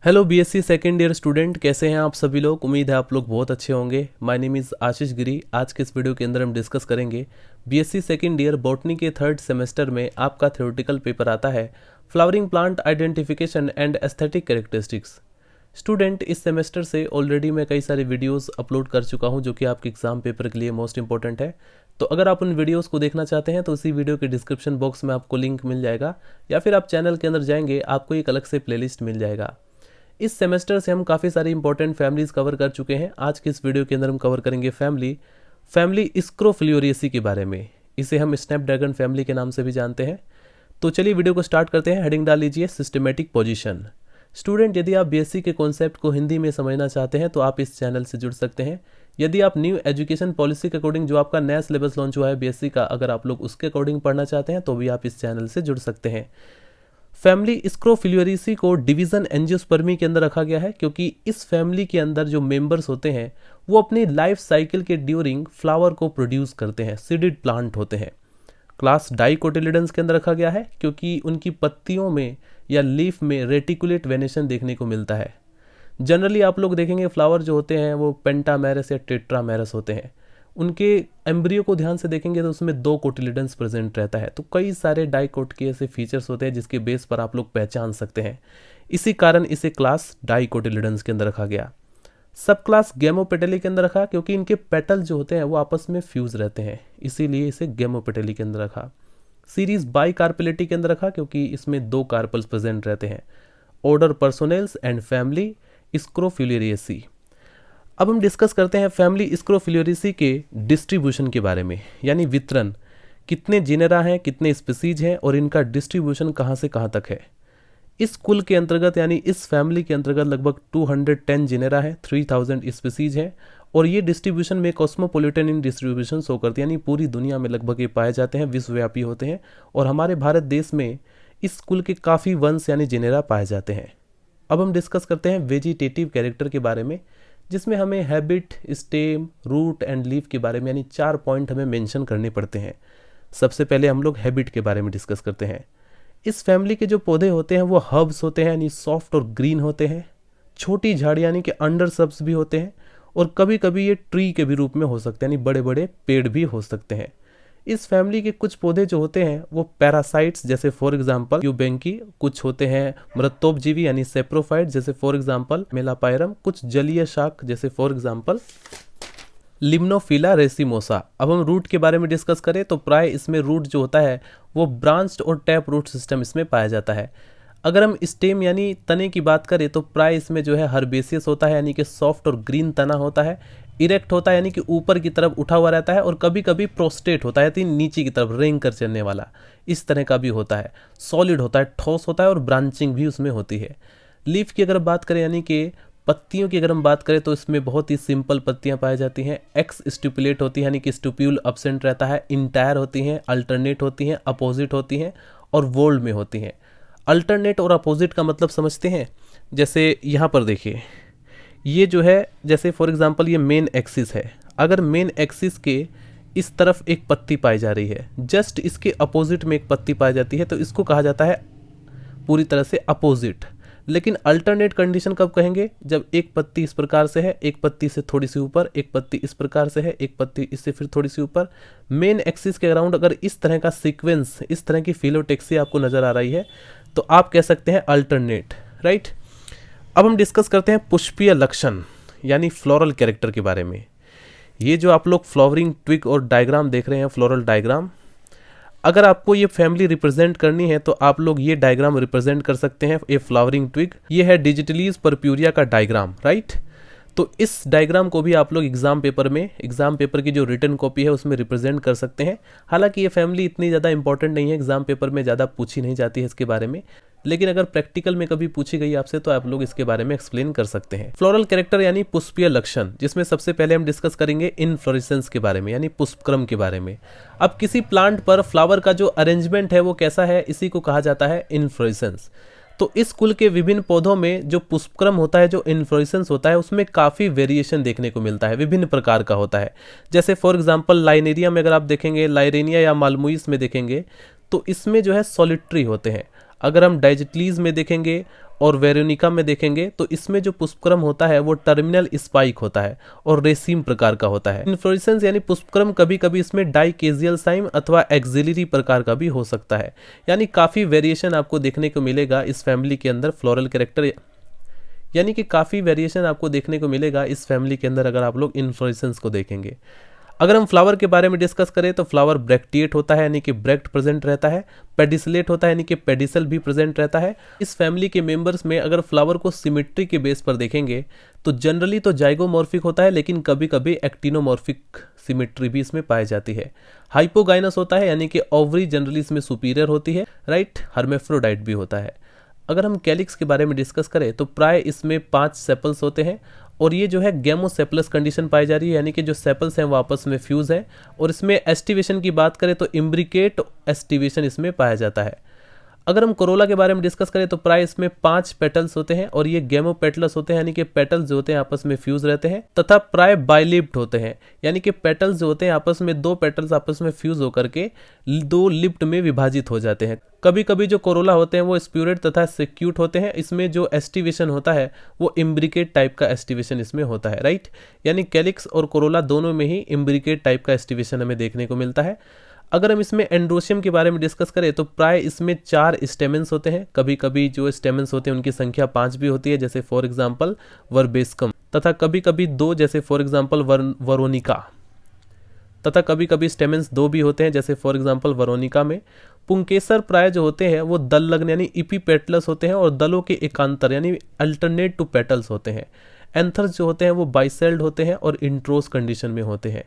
Hello BSc second year student, कैसे हैं आप सभी लोग। उम्मीद है आप लोग बहुत अच्छे होंगे। माय नेम इज़ आशीष गिरी। आज के इस वीडियो के अंदर हम डिस्कस करेंगे बीएससी सेकेंड ईयर बॉटनी के थर्ड सेमेस्टर में आपका थ्योरेटिकल पेपर आता है flowering plant identification and aesthetic characteristics. Student, इस सेमेस्टर से ऑलरेडी मैं कई सारे वीडियोस अपलोड कर चुका हूं जो कि आपके एग्जाम पेपर के लिए मोस्ट इंपॉर्टेंट है। तो अगर आप उन वीडियोस को देखना चाहते हैं तो उसी वीडियो के डिस्क्रिप्शन बॉक्स में आपको लिंक मिल जाएगा, या फिर आप चैनल के अंदर जाएंगे आपको एक अलग से प्लेलिस्ट मिल जाएगा। इस सेमेस्टर से हम काफ़ी सारी इंपॉर्टेंट फैमिलीज़ कवर कर चुके हैं। आज के इस वीडियो के अंदर हम कवर करेंगे फैमिली स्क्रोफिलियोरिएसी के बारे में। इसे हम स्नैपड्रैगन फैमिली के नाम से भी जानते हैं। तो चलिए वीडियो को स्टार्ट करते हैं। हेडिंग डाल लीजिए सिस्टमेटिक पोजीशन। स्टूडेंट, यदि आप बीएससी के कॉन्सेप्ट को हिंदी में समझना चाहते हैं तो आप इस चैनल से जुड़ सकते हैं। यदि आप न्यू एजुकेशन पॉलिसी के अकॉर्डिंग जो आपका नया सिलेबस लॉन्च हुआ है बीएससी का, अगर आप लोग उसके अकॉर्डिंग पढ़ना चाहते हैं तो भी आप इस चैनल से जुड़ सकते हैं। फैमिली स्क्रोफिलियोरिएसी को डिवीजन एंजियोस्पर्मी के अंदर रखा गया है क्योंकि इस फैमिली के अंदर जो मेंबर्स होते हैं वो अपनी लाइफ साइकिल के ड्यूरिंग फ्लावर को प्रोड्यूस करते हैं, सीडेड प्लांट होते हैं। क्लास डाइकोटिलिडन्स के अंदर रखा गया है क्योंकि उनकी पत्तियों में या लीफ में रेटिकुलेट वेनेशन देखने को मिलता है। जनरली आप लोग देखेंगे फ्लावर जो होते हैं वो पेंटामेरस या टेट्रामेरस होते हैं। उनके एम्ब्रियो को ध्यान से देखेंगे तो उसमें 2 कोटिलिडन्स प्रेजेंट रहता है। तो कई सारे डाइकोट के ऐसे फीचर्स होते हैं जिसके बेस पर आप लोग पहचान सकते हैं। इसी कारण इसे क्लास डाइकोटिलिडन्स के अंदर रखा गया। सब क्लास गेमोपेटेली के अंदर रखा क्योंकि इनके पेटल जो होते हैं वो आपस में फ्यूज रहते हैं, इसीलिए इसे गेमोपेटेली के अंदर रखा। सीरीज बाई कार्पेलिटी के अंदर रखा क्योंकि इसमें 2 कार्पल्स प्रेजेंट रहते हैं। Order Personales and family Scrophulariaceae. अब हम डिस्कस करते हैं फैमिली स्क्रोफिलियोरिएसी के डिस्ट्रीब्यूशन के बारे में, यानी वितरण। कितने जिनेरा हैं, कितने स्पीसीज हैं और इनका डिस्ट्रीब्यूशन कहाँ से कहाँ तक है। इस कुल के अंतर्गत यानी इस फैमिली के अंतर्गत लगभग 210 जिनेरा है, 3000 स्पीसीज हैं और ये डिस्ट्रीब्यूशन में कॉस्मोपॉलिटन इन डिस्ट्रीब्यूशन शो करती है, यानी पूरी दुनिया में लगभग ये पाए जाते हैं, विश्वव्यापी होते हैं। और हमारे भारत देश में इस कुल के काफ़ी वंश यानी जिनेरा पाए जाते हैं। अब हम डिस्कस करते हैं वेजिटेटिव कैरेक्टर के बारे में, जिसमें हमें habit, stem, root and leaf के बारे में यानी 4 पॉइंट हमें मेंशन करने पड़ते हैं। सबसे पहले हम लोग हैबिट के बारे में डिस्कस करते हैं। इस फैमिली के जो पौधे होते हैं वो हर्ब्स होते हैं, यानी सॉफ्ट और ग्रीन होते हैं। छोटी झाड़ी यानी कि अंडर सब्स भी होते हैं और कभी कभी ये ट्री के भी रूप में हो सकते हैं, यानी बड़े बड़े पेड़ भी हो सकते हैं। इस फैमिली के कुछ पौधे जो होते हैं वो पैरासाइट्स जैसे फॉर एग्जांपल यूबेंकी, कुछ होते हैं मृतोपजीवी यानी सेप्रोफाइट जैसे फॉर एग्जांपल मेलापायरम, कुछ जलीय शाक जैसे फॉर एग्जांपल लिम्नोफिला रेसिमोसा। अब हम रूट के बारे में डिस्कस करें तो प्राय इसमें रूट जो होता है वो ब्रांच्ड और टैप रूट सिस्टम इसमें पाया जाता है। अगर हम स्टेम यानी तने की बात करें तो प्राय इसमें जो है हर्बेसियस होता है, यानी कि सॉफ्ट और ग्रीन तना होता है। इरेक्ट होता है यानी कि ऊपर की तरफ उठा हुआ रहता है और कभी कभी प्रोस्टेट होता है, यानी नीचे की तरफ रेंग कर चलने वाला, इस तरह का भी होता है। सॉलिड होता है, ठोस होता है और ब्रांचिंग भी उसमें होती है। लीफ की अगर बात करें यानी कि पत्तियों की अगर हम बात करें तो इसमें बहुत ही सिंपल पत्तियां पाई जाती हैं। एक्स स्टिपुलेट होती है यानी कि स्टिप्यूल अब्सेंट रहता है, इंटायर होती हैं, अल्टरनेट होती हैं, अपोजिट होती हैं और वोल्ड में होती हैं। अल्टरनेट और अपोजिट का मतलब समझते हैं। जैसे यहाँ पर देखिए, ये जो है जैसे फॉर एग्जांपल ये मेन एक्सिस है। अगर मेन एक्सिस के इस तरफ एक पत्ती पाई जा रही है, जस्ट इसके अपोजिट में एक पत्ती पाई जाती है, तो इसको कहा जाता है पूरी तरह से अपोजिट। लेकिन अल्टरनेट कंडीशन कब कहेंगे, जब एक पत्ती इस प्रकार से है, एक पत्ती से थोड़ी सी ऊपर, एक पत्ती इस प्रकार से है, एक पत्ती इससे फिर थोड़ी सी ऊपर। मेन एक्सिस के अराउंड अगर इस तरह का सीक्वेंस, इस तरह की फिलोटेक्सी आपको नजर आ रही है तो आप कह सकते हैं अल्टरनेट, राइट। अब हम डिस्कस करते हैं पुष्पीय लक्षण यानी फ्लोरल कैरेक्टर के बारे में। ये जो आप लोग फ्लावरिंग ट्विग और डायग्राम देख रहे हैं, फ्लोरल डायग्राम, अगर आपको ये फैमिली रिप्रेजेंट करनी है तो आप लोग ये डायग्राम रिप्रेजेंट कर सकते हैं। ए फ्लावरिंग ट्विग, ये है डिजिटलीज परप्यूरिया का डायग्राम, राइट। तो इस डायग्राम को भी आप लोग एग्जाम पेपर की जो रिटन कॉपी है उसमें रिप्रेजेंट कर सकते हैं। हालांकि ये फैमिली इतनी ज़्यादा इंपॉर्टेंट नहीं है, एग्जाम पेपर में ज़्यादा पूछी नहीं जाती है इसके बारे में, लेकिन अगर प्रैक्टिकल में कभी पूछी गई आपसे तो आप लोग इसके बारे में एक्सप्लेन कर सकते हैं। फ्लोरल कैरेक्टर यानी पुष्पीय लक्षण, जिसमें सबसे पहले हम डिस्कस करेंगे इनफ्लोरेसेंस के बारे में यानी पुष्पक्रम के बारे में। अब किसी प्लांट पर फ्लावर का जो अरेंजमेंट है वो कैसा है, इसी को कहा जाता है इनफ्लोरेसेंस। तो इस कुल के विभिन्न पौधों में जो पुष्पक्रम होता है, जो इनफ्लोरेसेंस होता है, उसमें काफ़ी वेरिएशन देखने को मिलता है, विभिन्न प्रकार का होता है। जैसे फॉर एग्जांपल लाइनेरिया में अगर आप देखेंगे, लाइरेनिया या मालमुइस में देखेंगे तो इसमें जो है सॉलिटरी होते हैं। अगर हम डाइजिटलीज में देखेंगे और वेरोनिका में देखेंगे तो इसमें जो पुष्पक्रम होता है वो टर्मिनल स्पाइक होता है और रेसिम प्रकार का होता है। इन्फ्लोरेसेंस यानी पुष्पक्रम कभी कभी इसमें डाइकेजियल साइम अथवा एक्सिलरी प्रकार का भी हो सकता है। यानी काफ़ी वेरिएशन आपको देखने को मिलेगा इस फैमिली के अंदर फ्लोरल कैरेक्टर, यानी कि काफ़ी वेरिएशन आपको देखने को मिलेगा इस फैमिली के अंदर अगर आप लोग इन्फ्लोरेसेंस को देखेंगे। अगर हम फ्लावर के बारे में डिस्कस करें तो फ्लावर ब्रैक्टिएट होता है यानी कि ब्रैक्ट प्रेजेंट रहता है, पेडिसलेट होता है यानी कि पेडिसल भी प्रेजेंट रहता है। इस फैमिली के मेंबर्स में अगर फ्लावर को सिमेट्री के बेस पर देखेंगे तो जनरली तो जाइगोमॉर्फिक होता है, लेकिन कभी कभी एक्टिनोमॉर्फिक सिमेट्री भी इसमें पाई जाती है। हाइपोगाइनस होता है यानी कि ओवरी जनरली इसमें सुपीरियर होती है, राइट। हर्मेफ्रोडाइट भी होता है। अगर हम कैलिक्स के बारे में डिस्कस करें तो प्राय इसमें 5 सेपल्स होते हैं और ये जो है गैमोसेपलस कंडीशन पाई जा रही है, यानी कि जो सेपल्स हैं वो आपस में फ्यूज है। और इसमें एस्टिवेशन की बात करें तो इम्ब्रिकेट एस्टिवेशन इसमें पाया जाता है। अगर हम कोरोला के बारे में डिस्कस करें तो प्राय इसमें 5 पेटल्स होते हैं और ये गेमोपेटल्स होते हैं, यानी कि पेटल्स जो होते हैं आपस में फ्यूज रहते हैं, तथा प्राय बाइलिप्ड होते हैं, यानी कि पेटल्स जो होते हैं आपस में 2 पेटल्स आपस में फ्यूज होकर के 2 लिप्ट में विभाजित हो जाते हैं। कभी कभी जो कोरोला होते हैं वो स्प्यूरेट तथा सिक्यूट होते हैं। इसमें जो एस्टिवेशन होता है वो इम्ब्रिकेट टाइप का एस्टिवेशन इसमें होता है, राइट। यानी कैलिक्स और कोरोला दोनों में ही इम्ब्रिकेट टाइप का एस्टिवेशन हमें देखने को मिलता है। अगर हम इसमें एंड्रोशियम के बारे में डिस्कस करें तो प्राय इसमें 4 स्टेमेंस होते हैं। कभी कभी जो स्टेमेंस होते हैं उनकी संख्या 5 भी होती है, जैसे फॉर एग्जांपल वर्बेस्कम, तथा कभी कभी 2 जैसे फॉर एग्जांपल वरोनिका, तथा कभी कभी स्टेमेंस 2 भी होते हैं जैसे फॉर एग्जांपल वरोनिका में। पुंकेसर प्राय जो होते हैं वो दल लग्न यानी इपीपेटलस होते हैं और दलों के एकांतर यानी अल्टरनेट टू पेटल्स होते हैं। एंथर्स जो होते हैं वो बाइसेल्ड होते हैं और इंट्रोस कंडीशन में होते हैं।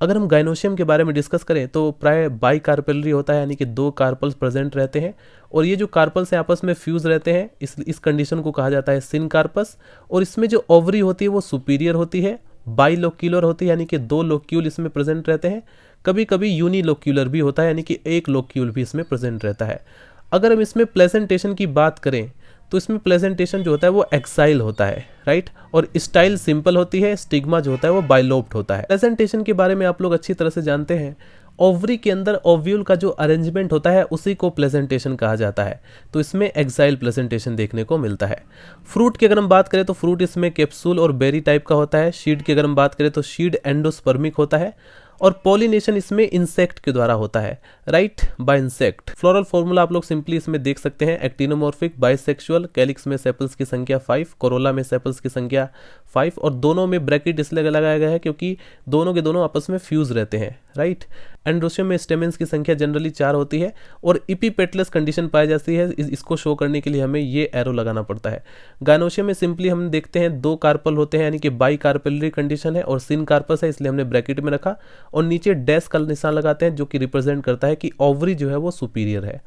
अगर हम गाइनोशियम के बारे में डिस्कस करें तो प्राय बाई कार्पेलरी होता है, यानी कि 2 कार्पल्स प्रेजेंट रहते हैं और ये जो कार्पल्स हैं आपस में फ्यूज रहते हैं। इस कंडीशन को कहा जाता है सिन कार्पस। और इसमें जो ओवरी होती है वो सुपीरियर होती है, बाइलोक्यूलर होती है, यानी कि 2 लोक्यूल इसमें प्रेजेंट रहते हैं। कभी कभी यूनिलोक्यूलर भी होता है, यानी कि 1 लोक्यूल भी इसमें प्रेजेंट रहता है। अगर हम इसमें प्लेजेंटेशन की बात करें तो इसमें प्लेजेंटेशन जो होता है वो एक्साइल होता है, राइट। और स्टाइल सिंपल होती है। स्टिग्मा जो होता है वो बाइलोप्ड होता है। प्लेजेंटेशन के बारे में आप लोग अच्छी तरह से जानते हैं। ओवरी के अंदर ओव्यूल का जो अरेंजमेंट होता है उसी को प्लेजेंटेशन कहा जाता है, तो इसमें एक्साइल प्लेजेंटेशन देखने को मिलता है। फ्रूट की अगर हम बात करें तो फ्रूट इसमें कैप्सूल और बेरी टाइप का होता है। शीड की अगर हम बात करें तो शीड एंडोस्पर्मिक होता है और पॉलिनेशन इसमें इंसेक्ट के द्वारा होता है, right, bye insect. Floral formula आप लोग सिंपली इसमें देख सकते हैं। एक्टिनोमॉर्फिक, बाइसेक्सुअल, कैलिक्स में सेपल्स की संख्या 5, कोरोला में सेपल्स की संख्या 5 और दोनों में ब्रैकेट इसलिए लगाया गया है क्योंकि दोनों के दोनों आपस में फ्यूज रहते हैं, राइट। एंड्रोशियम में स्टेमेंस की संख्या जनरली 4 होती है और इपीपेटलस कंडीशन पाई जाती है। इसको शो करने के लिए हमें ये एरो लगाना पड़ता है। गाइनोशियम में सिंपली हम देखते हैं 2 कार्पल होते हैं, यानी कि बाई कार्पेलरी कंडीशन है और सिन कार्पस है, इसलिए हमने ब्रैकेट में रखा और नीचे डैश का निशान लगाते हैं जो कि रिप्रेजेंट करता है कि ओवरी जो है वो सुपीरियर है।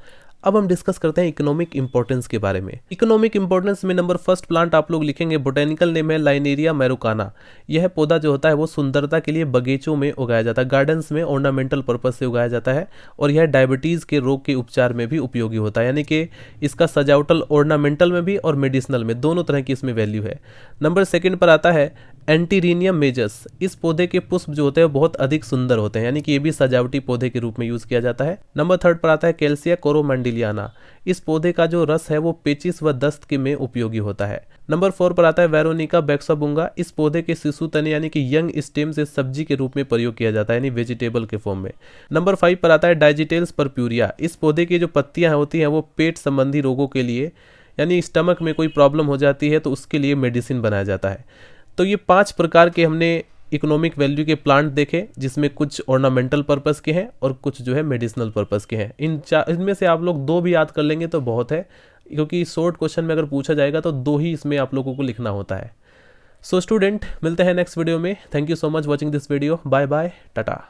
अब हम डिस्कस करते हैं इकोनॉमिक इंपॉर्टेंस के बारे में। इकोनॉमिक इंपॉर्टेंस में नंबर फर्स्ट प्लांट आप लोग लिखेंगे, बोटेनिकल नेम है लाइनेरिया मैरोकाना। यह पौधा जो होता है वो सुंदरता के लिए बगीचों में उगाया जाता है, गार्डन्स में ऑर्नामेंटल पर्पज से उगाया जाता है और यह डायबिटीज के रोग के उपचार में भी उपयोगी होता है, यानी कि इसका सजावटल ऑर्नामेंटल में भी और मेडिसिनल में दोनों तरह की इसमें वैल्यू है। नंबर सेकंड पर आता है एंटीरिनियम मेजस। इस पौधे के पुष्प जो होते हैं बहुत अधिक सुंदर होते हैं, यानी कि ये भी सजावटी पौधे के रूप में यूज किया जाता है। नंबर थर्ड पर आता है कैल्सिया कोरोमैंडिलियाना। इस पौधे का जो रस है वो पेचिस व दस्त के में उपयोगी होता है। नंबर 4 पर आता है वेरोनिका बैक्साबुंगा। इस पौधे के शिशु तने यानी कि यंग स्टेम से सब्जी के रूप में प्रयोग किया जाता है, यानी वेजिटेबल के फॉर्म में। नंबर 5 पर आता है डाइजिटेल्स परप्यूरिया। इस पौधे की जो पत्तियां होती हैं वो पेट संबंधी रोगों के लिए, यानी स्टमक में कोई प्रॉब्लम हो जाती है तो उसके लिए मेडिसिन बनाया जाता है। तो ये 5 प्रकार के हमने इकोनॉमिक वैल्यू के प्लांट देखे, जिसमें कुछ ऑर्नामेंटल पर्पस के हैं और कुछ जो है मेडिसिनल पर्पस के हैं। इनमें से आप लोग 2 भी याद कर लेंगे तो बहुत है, क्योंकि शॉर्ट क्वेश्चन में अगर पूछा जाएगा तो 2 ही इसमें आप लोगों को लिखना होता है। सो स्टूडेंट, मिलते हैं नेक्स्ट वीडियो में। Thank you so much watching this video. Bye bye, Tata.